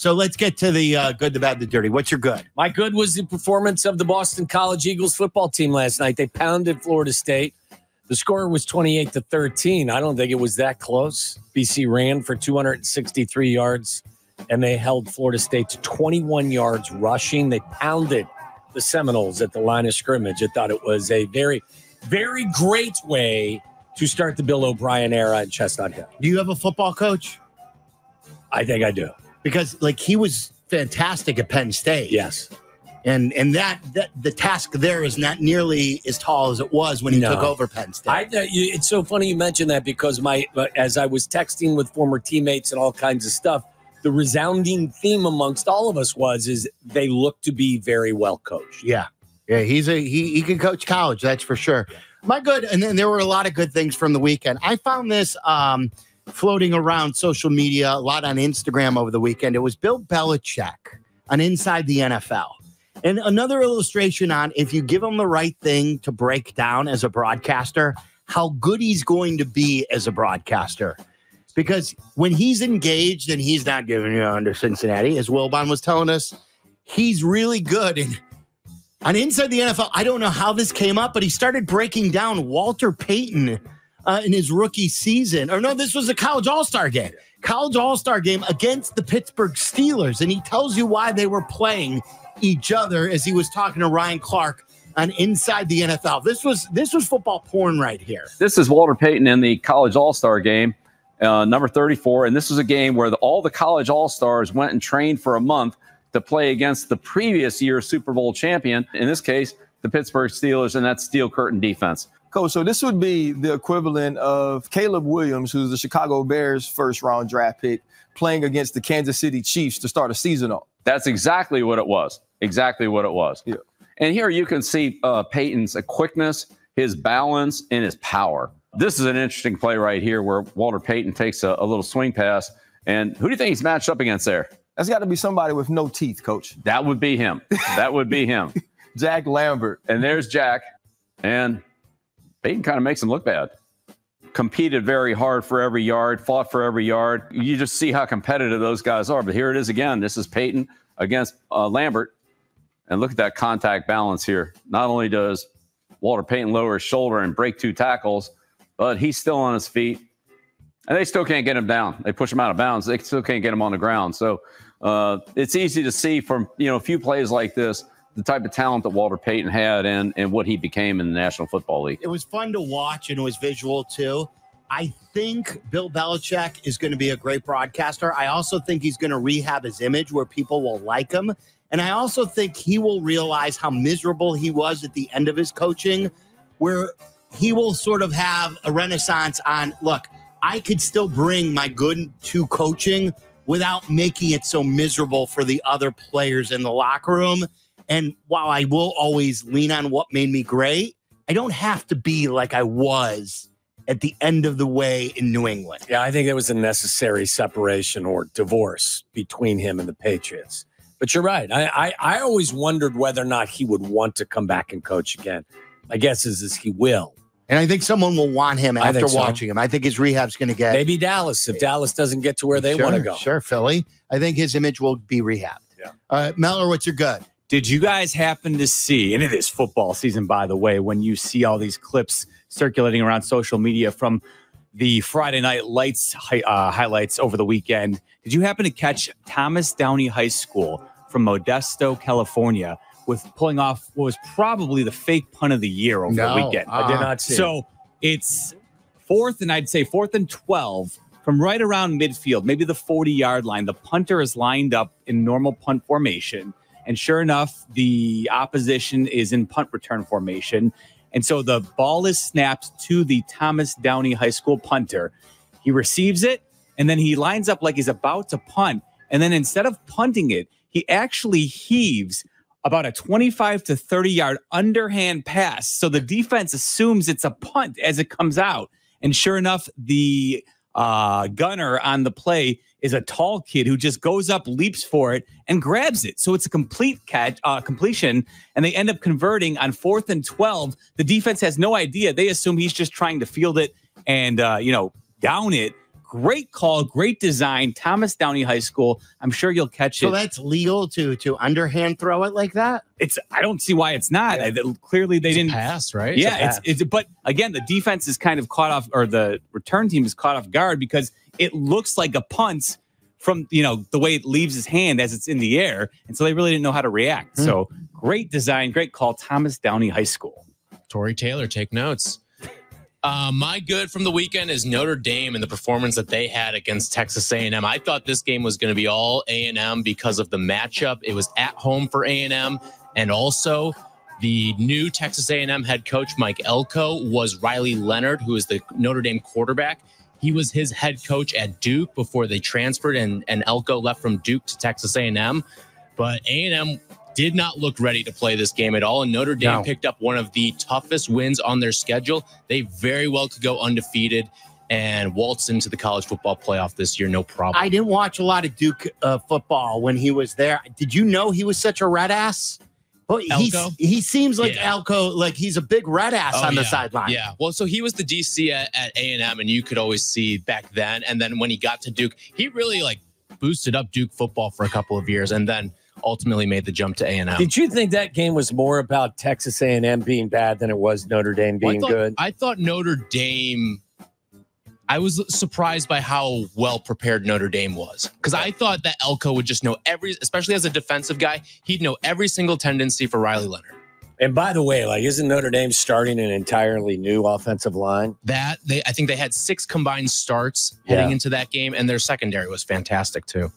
So let's get to the good, the bad, the dirty. What's your good? My good was the performance of the Boston College Eagles football team last night. They pounded Florida State. The score was 28-13. I don't think it was that close. BC ran for 263 yards, and they held Florida State to 21 yards rushing. They pounded the Seminoles at the line of scrimmage. I thought it was a very, very great way to start the Bill O'Brien era at Chestnut Hill. Do you have a football coach? I think I do. Because he was fantastic at Penn State. Yes. And that the task there is not nearly as tall as it was when he took over Penn State. It's so funny you mentioned that because as I was texting with former teammates and all kinds of stuff, the resounding theme amongst all of us is they look to be very well coached. Yeah. He can coach college, that's for sure. Yeah. My good, and then there were a lot of good things from the weekend. I found this floating around social media, a lot on Instagram over the weekend. It was Bill Belichick on Inside the NFL. And another illustration on if you give him the right thing to break down as a broadcaster, how good he's going to be as a broadcaster. Because when he's engaged and he's not giving you under Cincinnati, as Wilbon was telling us, he's really good. And on Inside the NFL, I don't know how this came up, but he started breaking down Walter Payton in his rookie season. Or no, this was a college all-star game. College all-star game against the Pittsburgh Steelers. And he tells you why they were playing each other as he was talking to Ryan Clark on Inside the NFL. This was football porn right here. This is Walter Payton in the college all-star game, number 34. And this was a game where all the college all-stars went and trained for a month to play against the previous year's Super Bowl champion, in this case, the Pittsburgh Steelers, and that steel curtain defense. Coach, so this would be the equivalent of Caleb Williams, who's the Chicago Bears first-round draft pick, playing against the Kansas City Chiefs to start a season off. That's exactly what it was. Exactly what it was. Yeah. And here you can see Peyton's quickness, his balance, and his power. This is an interesting play right here where Walter Payton takes a little swing pass. And who do you think he's matched up against there? That's got to be somebody with no teeth, Coach. That would be him. That would be him. Jack Lambert. And there's Jack. And Peyton kind of makes him look bad. Competed very hard for every yard, fought for every yard. You just see how competitive those guys are. But here it is again. This is Peyton against Lambert. And look at that contact balance here. Not only does Walter Payton lower his shoulder and break 2 tackles, but he's still on his feet. And they still can't get him down. They push him out of bounds. They still can't get him on the ground. So it's easy to see from a few plays like this the type of talent that Walter Payton had and what he became in the National Football League. It was fun to watch, and it was visual too. I think Bill Belichick is going to be a great broadcaster. I also think he's going to rehab his image where people will like him. And I also think he will realize how miserable he was at the end of his coaching, where he will sort of have a renaissance on, look, I could still bring my good to coaching without making it so miserable for the other players in the locker room. And while I will always lean on what made me great, I don't have to be like I was at the end of the way in New England. Yeah, I think there was a necessary separation or divorce between him and the Patriots. But you're right. I always wondered whether or not he would want to come back and coach again. My guess is he will. And I think someone will want him after watching him. I think his rehab's going to get... Maybe Dallas, if Dallas doesn't get to where they want to go. Sure, Philly. I think his image will be rehabbed. Yeah. Mellor, what's your good? Did you guys happen to see, and it is football season, by the way, when you see all these clips circulating around social media from the Friday Night Lights highlights over the weekend, did you happen to catch Thomas Downey High School from Modesto, California, with pulling off what was probably the fake punt of the year over the weekend? I did not see So it's 4th and 12 from right around midfield, maybe the 40-yard line. The punter is lined up in normal punt formation. And sure enough, the opposition is in punt return formation. And so the ball is snapped to the Thomas Downey High School punter. He receives it, and then he lines up like he's about to punt. And then instead of punting it, he actually heaves about a 25 to 30-yard underhand pass. So the defense assumes it's a punt as it comes out. And sure enough, the gunner on the play is a tall kid who just goes up, leaps for it, and grabs it. So it's a complete completion, and they end up converting on 4th and 12. The defense has no idea. They assume he's just trying to field it and, down it. great call, great design. Thomas Downey High School. I'm sure you'll catch it. So that's legal to underhand throw it like that? I don't see why it's not. Clearly, they didn't pass, right? Yeah, but again, the defense is kind of caught off, or the return team is caught off guard because it looks like a punt from, the way it leaves his hand as it's in the air. And so they really didn't know how to react. So great design, great call, Thomas Downey High School. Torrey Taylor, take notes. My good from the weekend is Notre Dame and the performance that they had against Texas A&M. I thought this game was going to be all A&M because of the matchup. It was at home for A&M. And also the new Texas A&M head coach, Mike Elko, was Riley Leonard, who is the Notre Dame quarterback. He was his head coach at Duke before they transferred, and Elko left from Duke to Texas A&M. But A&M did not look ready to play this game at all, and Notre Dame picked up one of the toughest wins on their schedule. They very well could go undefeated and waltz into the college football playoff this year, no problem. I didn't watch a lot of Duke football when he was there. Did you know he was such a red ass? Well, he seems like Elko, like he's a big red ass on the sideline. Yeah, well, so he was the DC at A&M, and you could always see back then. And then when he got to Duke, he really boosted up Duke football for a couple of years, and then ultimately made the jump to A&M. Did you think that game was more about Texas A&M being bad than it was Notre Dame being good? I thought Notre Dame, I was surprised by how well prepared Notre Dame was, because I thought that Elko would just know especially as a defensive guy, he'd know every single tendency for Riley Leonard. And by the way, isn't Notre Dame starting an entirely new offensive line? I think they had 6 combined starts heading into that game, and their secondary was fantastic too.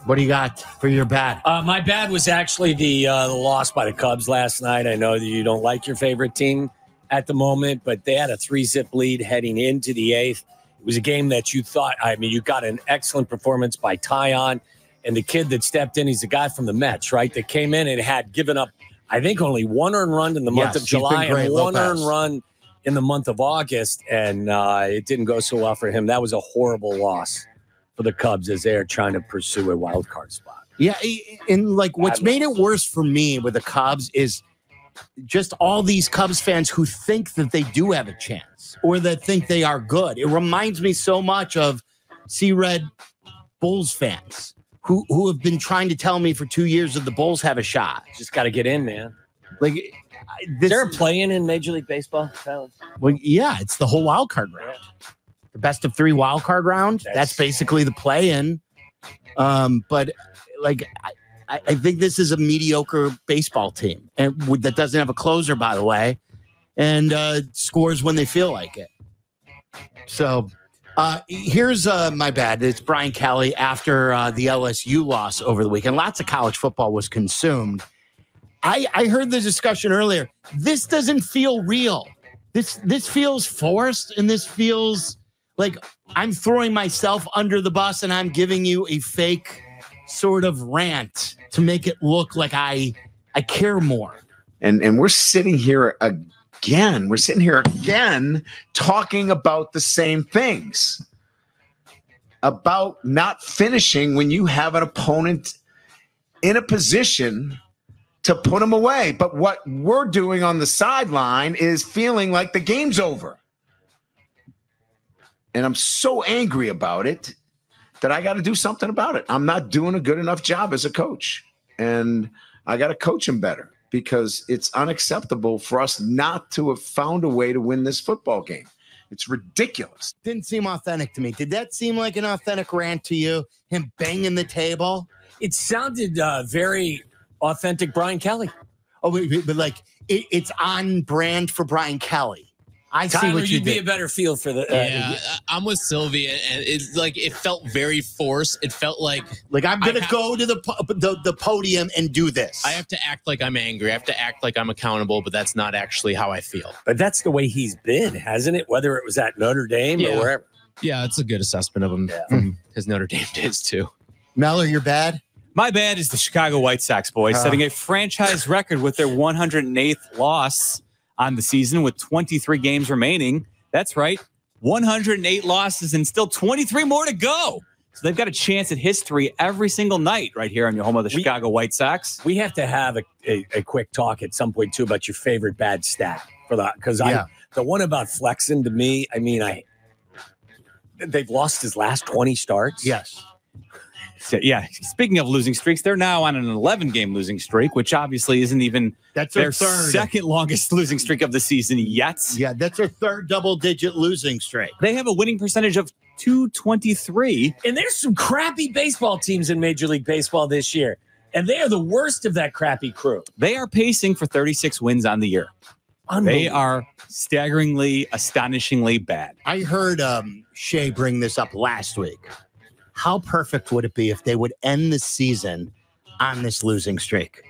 What do you got for your bad? My bad was actually the loss by the Cubs last night. I know that you don't like your favorite team at the moment, but they had a 3-zip lead heading into the 8th. It was a game that you thought, you got an excellent performance by Tyon, and the kid that stepped in, he's the guy from the Mets, right? That came in and had given up, I think, only 1 earned run in the month of July and 1 earned run in the month of August, and it didn't go so well for him. That was a horrible loss for the Cubs as they're trying to pursue a wild card spot. Yeah, and what's made it worse for me with the Cubs is just all these Cubs fans who think that they do have a chance or that think they are good. It reminds me so much of Red Bulls fans who have been trying to tell me for 2 years that the Bulls have a shot. Just got to get in, man. Is there a play-in in Major League Baseball? Well, yeah, it's the whole wild card round. The best of 3 wild card round. That's basically the play-in. But I think this is a mediocre baseball team, and that doesn't have a closer, by the way, and scores when they feel like it. So here's my bad. It's Brian Kelly after the LSU loss over the weekend. Lots of college football was consumed. I heard the discussion earlier. This doesn't feel real. This feels forced, and this feels like I'm throwing myself under the bus and I'm giving you a fake sort of rant to make it look like I care more. And we're sitting here again. We're sitting here again talking about the same things. About not finishing when you have an opponent in a position to put them away. But what we're doing on the sideline is feeling like the game's over. And I'm so angry about it that I got to do something about it. I'm not doing a good enough job as a coach. And I got to coach him better because it's unacceptable for us not to have found a way to win this football game. It's ridiculous. Didn't seem authentic to me. Did that seem like an authentic rant to you? Him banging the table? It sounded very authentic Brian Kelly. Oh, but it's on brand for Brian Kelly. I Tyler, see what you you'd did. be a better feel for the. I'm with Silvy, and it felt very forced. It felt like I'm gonna go to the podium and do this. I have to act like I'm angry. I have to act like I'm accountable, but that's not actually how I feel. But that's the way he's been, hasn't it? Whether it was at Notre Dame or wherever. Yeah, that's a good assessment of him from his Notre Dame days too. Meller, you're bad. My bad is the Chicago White Sox, boys, setting a franchise record with their 108th loss on the season with 23 games remaining. That's right. 108 losses and still 23 more to go. So they've got a chance at history every single night right here on your home of the Chicago White Sox. We have to have a quick talk at some point, too, about your favorite bad stat for that. Because the one about flexing to me, they've lost his last 20 starts. Yes. So, yeah. Speaking of losing streaks, they're now on an 11-game losing streak, which obviously isn't even That's their third. second longest losing streak of the season yet. Yeah, that's their third double-digit losing streak. They have a winning percentage of .223. And there's some crappy baseball teams in Major League Baseball this year. And they are the worst of that crappy crew. They are pacing for 36 wins on the year. They are staggeringly, astonishingly bad. I heard Shea bring this up last week. How perfect would it be if they would end the season on this losing streak?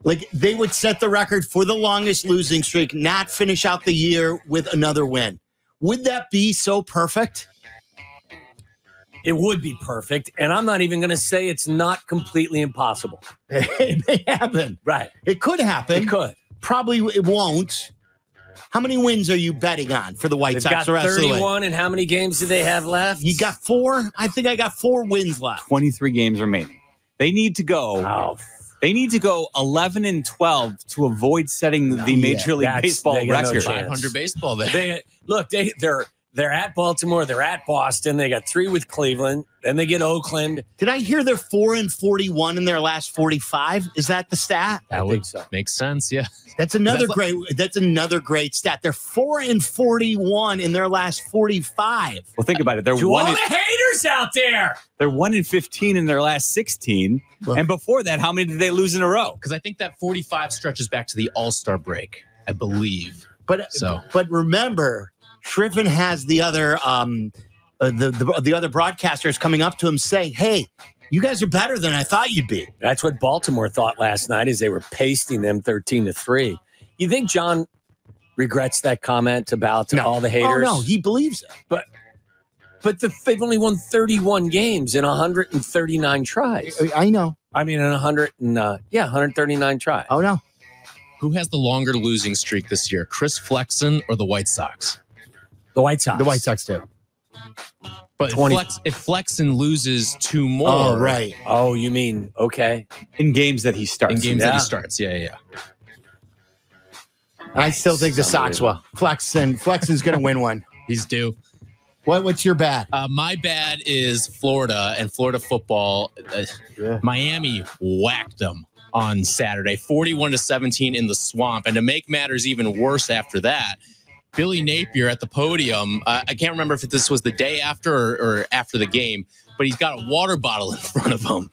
Like, they would set the record for the longest losing streak, not finish out the year with another win. Would that be so perfect? It would be perfect. And I'm not even going to say it's not completely impossible. It may happen. Right. It could happen. It could. Probably it won't. How many wins are you betting on for the White They've Sox got the rest of the way? 31, and how many games do they have left? You got 4? I think I got 4 wins left. 23 games remaining. They need to go. Oh, They need to go 11-12 to avoid setting the Major League Baseball they got no record. chance. 500 baseball there. They're at Baltimore. They're at Boston. They got 3 with Cleveland. Then they get Oakland. Did I hear they're 4-41 in their last 45? Is that the stat? That would make sense. Yeah. That's another great stat. They're 4-41 in their last 45. Well, think about it. They're To all one. the haters out there. They're 1-15 in their last 16. Look. And before that, how many did they lose in a row? Because I think that 45 stretches back to the All-Star break, I believe. But remember, Shriven has the other the other broadcasters coming up to him saying, "Hey, you guys are better than I thought you'd be." That's what Baltimore thought last night as they were pasting them 13-3. You think John regrets that comment about all the haters? Oh, no, he believes it. But they've only won 31 games in 139 tries. I know. I mean, in 139 tries. Oh, no. Who has the longer losing streak this year, Chris Flexen or the White Sox? The White Sox. The White Sox do. But if Flexen loses 2 more. Oh, right. Oh, you mean, okay. In games that he starts. In games that he starts. Yeah. I still think the Sox will. Flexen's going to win one. He's due. What's your bad? My bad is Florida and Florida football. Miami whacked them on Saturday, 41-17 in the Swamp. And to make matters even worse after that, Billy Napier at the podium, I can't remember if this was the day after or after the game, but he's got a water bottle in front of him.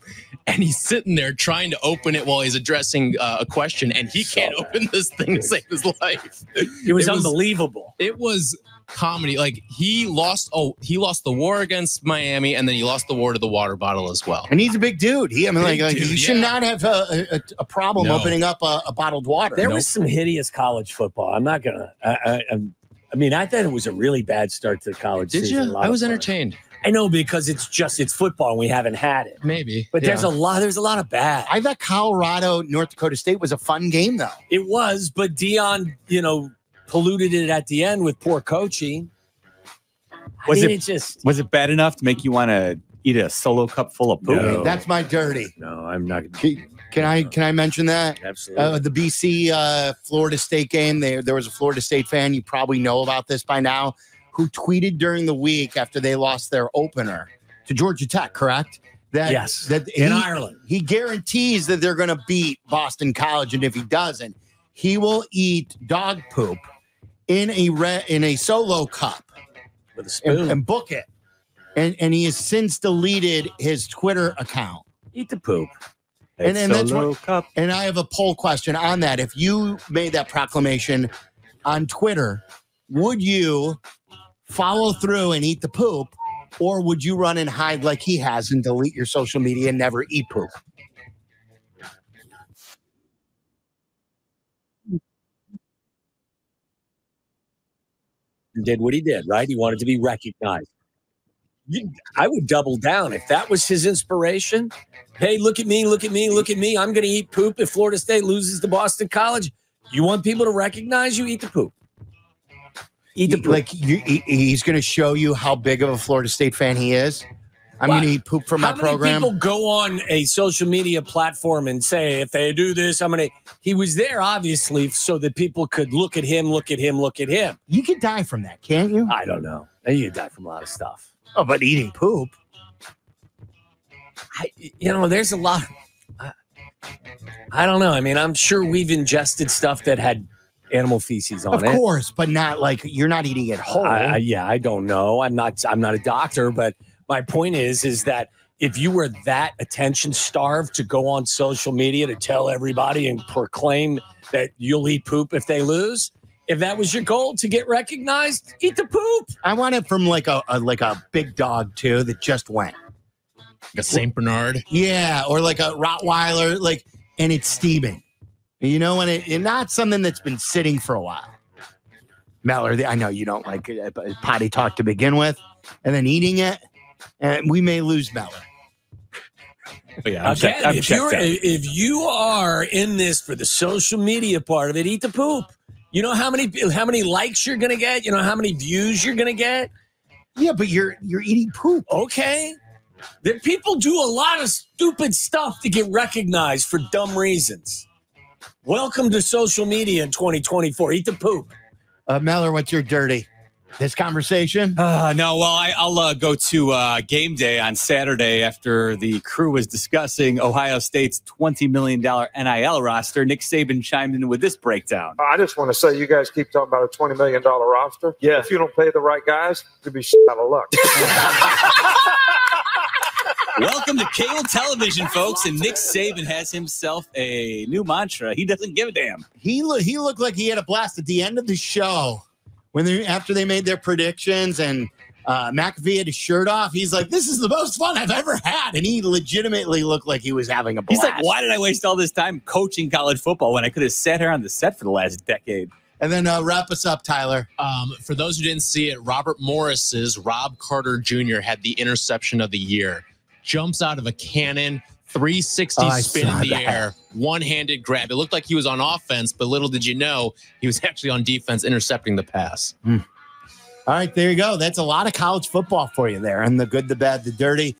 And he's sitting there trying to open it while he's addressing a question, and he can't open this thing to save his life. It was unbelievable. It was comedy. Like, he lost the war against Miami, and then he lost the war to the water bottle as well. And he's a big dude. He Dude, should not have a problem opening up a bottled water. There was some hideous college football. I'm not going to. I thought it was a really bad start to the college season. Did you? I was entertained. I know, because it's football and we haven't had it. Maybe. But there's a lot of bad. I thought Colorado, North Dakota State was a fun game, though. It was, but Dion, polluted it at the end with poor coaching. Was it bad enough to make you want to eat a Solo cup full of poop? No. That's my dirty. No, I'm not. Can I mention that? Absolutely. The BC Florida State game, there was a Florida State fan, you probably know about this by now, who tweeted during the week after they lost their opener to Georgia Tech, correct? In Ireland. He guarantees that they're going to beat Boston College, and if he doesn't, he will eat dog poop in a Solo cup With a spoon. and book it. And he has since deleted his Twitter account. Eat the poop. And that's Solo what, cup. and I have a poll question on that. If you made that proclamation on Twitter, would you follow through and eat the poop, or would you run and hide like he has and delete your social media and never eat poop? Did what he did, right? He wanted to be recognized. I would double down if that was his inspiration. Hey, look at me, look at me, look at me. I'm going to eat poop if Florida State loses to Boston College. You want people to recognize you? Eat the poop. Eat the poop. Like he's going to show you how big of a Florida State fan he is. I'm going to eat poop from my program. How many people go on a social media platform and say, if they do this, I'm going to... He was there, obviously, so that people could look at him, look at him, look at him. You could die from that, can't you? I don't know. You could die from a lot of stuff. Oh, but eating poop. There's a lot. I don't know. I mean, I'm sure we've ingested stuff that had animal feces on it. Of course, but not like you're not eating it whole. I don't know. I'm not a doctor, but my point is that if you were that attention starved to go on social media to tell everybody and proclaim that you'll eat poop if they lose, if that was your goal to get recognized, eat the poop. I want it from like a big dog too that just went. Like a Saint Bernard. Yeah, or like a Rottweiler, and it's steaming. And not something that's been sitting for a while. Mellor, I know you don't like potty talk to begin with, and then eating it, and we may lose Mellor. Yeah, if you are in this for the social media part of it, eat the poop. You know how many likes you're gonna get? You know how many views you're gonna get? Yeah, but you're eating poop. Okay. That people do a lot of stupid stuff to get recognized for dumb reasons. Welcome to social media in 2024. Eat the poop. Mellor, what's your dirty? This conversation? No, well, I'll go to game day on Saturday after the crew was discussing Ohio State's $20 million NIL roster. Nick Saban chimed in with this breakdown. I just want to say you guys keep talking about a $20 million roster. Yeah. If you don't pay the right guys, you'll be out of luck. Welcome to cable television, folks, and Nick Saban has himself a new mantra. He doesn't give a damn. He looked like he had a blast at the end of the show after they made their predictions and McAfee had his shirt off. He's like, "This is the most fun I've ever had," and he legitimately looked like he was having a blast. He's like, "Why did I waste all this time coaching college football when I could have sat here on the set for the last decade?" And then wrap us up, Tyler. For those who didn't see it, Robert Morris's Rob Carter Jr. had the interception of the year. Jumps out of a cannon, 360 spin in the air, one-handed grab. It looked like he was on offense, but little did you know he was actually on defense intercepting the pass. All right, there you go. That's a lot of college football for you there. And the good, the bad, the dirty.